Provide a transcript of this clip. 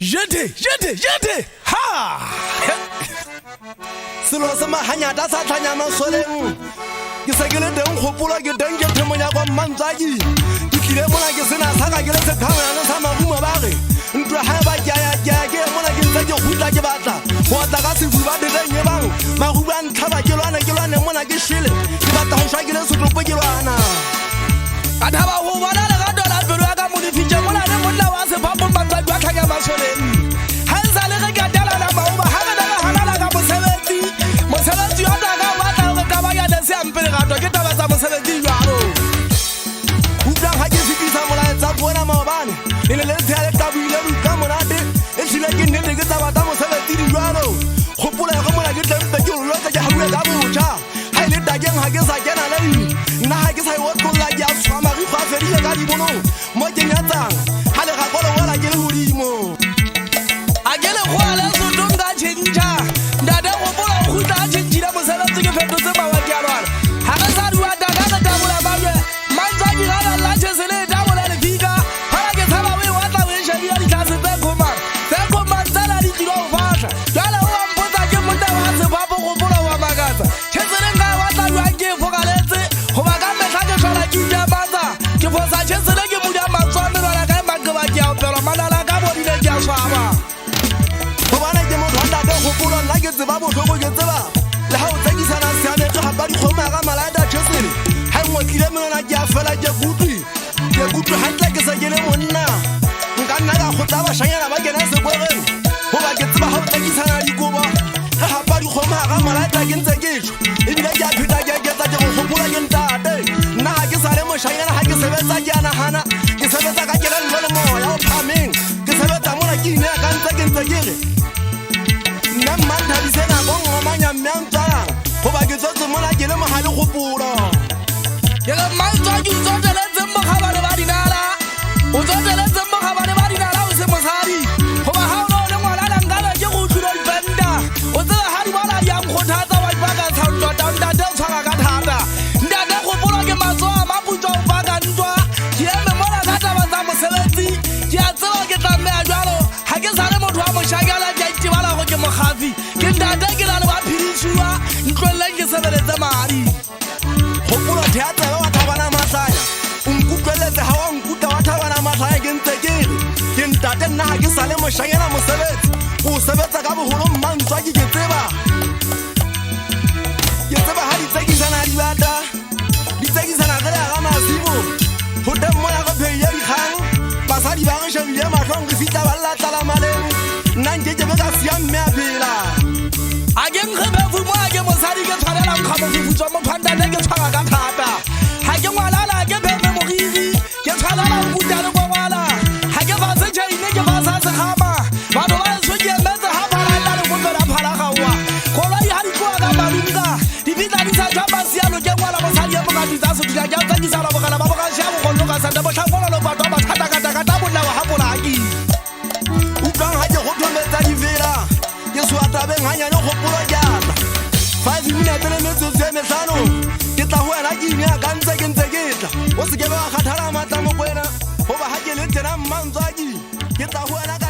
Jete, ha! Selo sa mahanya da sa tlanya masoleng. Ke se ke le teng gopola ke teng ke themonya kwa Mantsaki. Ke tlile mona ke sena saka ke le se thangana sa maguma ba re. Ntwa ha ba ke mona ke ntse ke hutla ke batla. Go tla ka se buba de teng bang. Maguba ntlhaba ke lwana mona ke shile. Ke batla go shwa ke le sotlopo ke lwana. Ka thaba go bona le ga dola pelo ya ka modifitse mona le monna wa se phapo Mantsaki wa tlhanya masoleng. Ha ntse le re ka dala na maoba ha re daga halala ka mosebetsi. Mosebetsi wa daga wa tla re taba ya le se ampele gato ke taba tsa mosebetsi jalo. Utlwa ha ke fitisa molaetsa bona maobane. Le le tsaya le tabuile lu ka monate. E tlile ke nnete ke taba tsa mosebetsi jalo. Gopola go mona ke tlempe ke lo tsa ha bua ka botjha. Ha ile tageng ha ke sa kena le nna ha ke sa yo tlolla ke a swama ri fa ferile ka dibono. Mo ke nyatsang ha le ga kolo wala ke le hodimo. Agele go ala so donga chenja ndade go bola go tla chenjira mosebetsi ke fetotse mawa ke a lwana ha ga sa ruwa daga ka tabula bangwe Mantsaki ga la tshesele tabula le fika ha ke tsaba we wa tla we shebile di tlase tse khoma tsala di tlo fasha jala o ampotsa ke monna wa se babo go bola wa makatsa tshesele nga wa tla ruwa ke fokaletse go ba ka metla ke tsala ke ya batsa ke fosa tshesele ke mo ya matswane ba la ka magaba ke a opela manala ka bodile ke a swaba. Gopola nna ke tseba botlhoko ke tseba le ha o tsekisana siametse ga ba di kgoma ga malaeta tshesele ha ngwe tlile mona ke a fela ke kutu hantle ke sa ke le monna nka nna ka go tla bashanyana ba kena sekwegeng go ba ke tseba ha o tsekisana dikobo ga ga ba di kgoma ga malaeta ke ntse ke tšho ebile ke a pheta ke eketsa ke go gopola ke ntate nna ga ke sa le moshanyana ga ke sebetsa ke a nagana ke sebetsa ka kelello le moya o phameng ke sebetsa mona ke ine ka ntse ke re Namanda bisena bongo manya myantsala go ba ke tsotse mona ke le mogale gopola ke le Mantsaki tsotele tsemmo ga ba le ba dinala o tsotele tsemmo ga ba le ba dinala o se mosadi go ba ha o le ngwana la ngala ke go tshula dibenda o tsela ha di bala ya mkhothatsa wa baka tsantwa tanda de tshwara ka thata ndade gopola ke matso a maputso o baka ntwa ke eme mona ka taba tsa mosebetsi ke a tseba ke tlameha jalo ha ke sa le motho wa moshakala ke itibala go ke mogafi ke ndate ke la le ba phirisiwa ntlweleng ke sebeletse madi gopola theatse wa thabana matlaya o nkutlweletse ha wa nkuta wa thabana matlaya ke ntse ke ntate nna ha ke sa le moshanyana mosebetsi o sebetsa ka bogolo Mantsaki ke tseba ha di tsekisana di bata di tsekisana ge le ga masimo go teng moya go pheile dikgang basadi ba re shebile matlhong re fitlha ba lla tlala maleng nna nke ke be ka sia mme a phela a ke nkgebe fumo a ke mosadi ke tshwanela nkga mofufutswa mo phandane ke tshwara ka thata ga ke ngwalala ke pheme moriri ke tshwanela nkuta le kongwala ga ke fa setšhaine ke fa sa segama batho ba eso ke emetse ga phalaela le mopela phala gaowa koloi ga di tloa ka malunka dipitla di sa tshwapa sialo ke ngwala mosadi e mokatitsa sotula ke a tsekisana bogala ba bogaše ya bogolo ka sante botlhangololo batho ba bathatakatakata bolewa ga polaki utlwang ga ke go thometsa difela ke sewatabeng ganyane gopolo jana 5 minute le metsotso e metlhano ke tla go wena ke ine ka ntse ke tla o se ke be wa kgathala matla mo kwena goba ga ke le tena Mantsaki ke tla go wena ka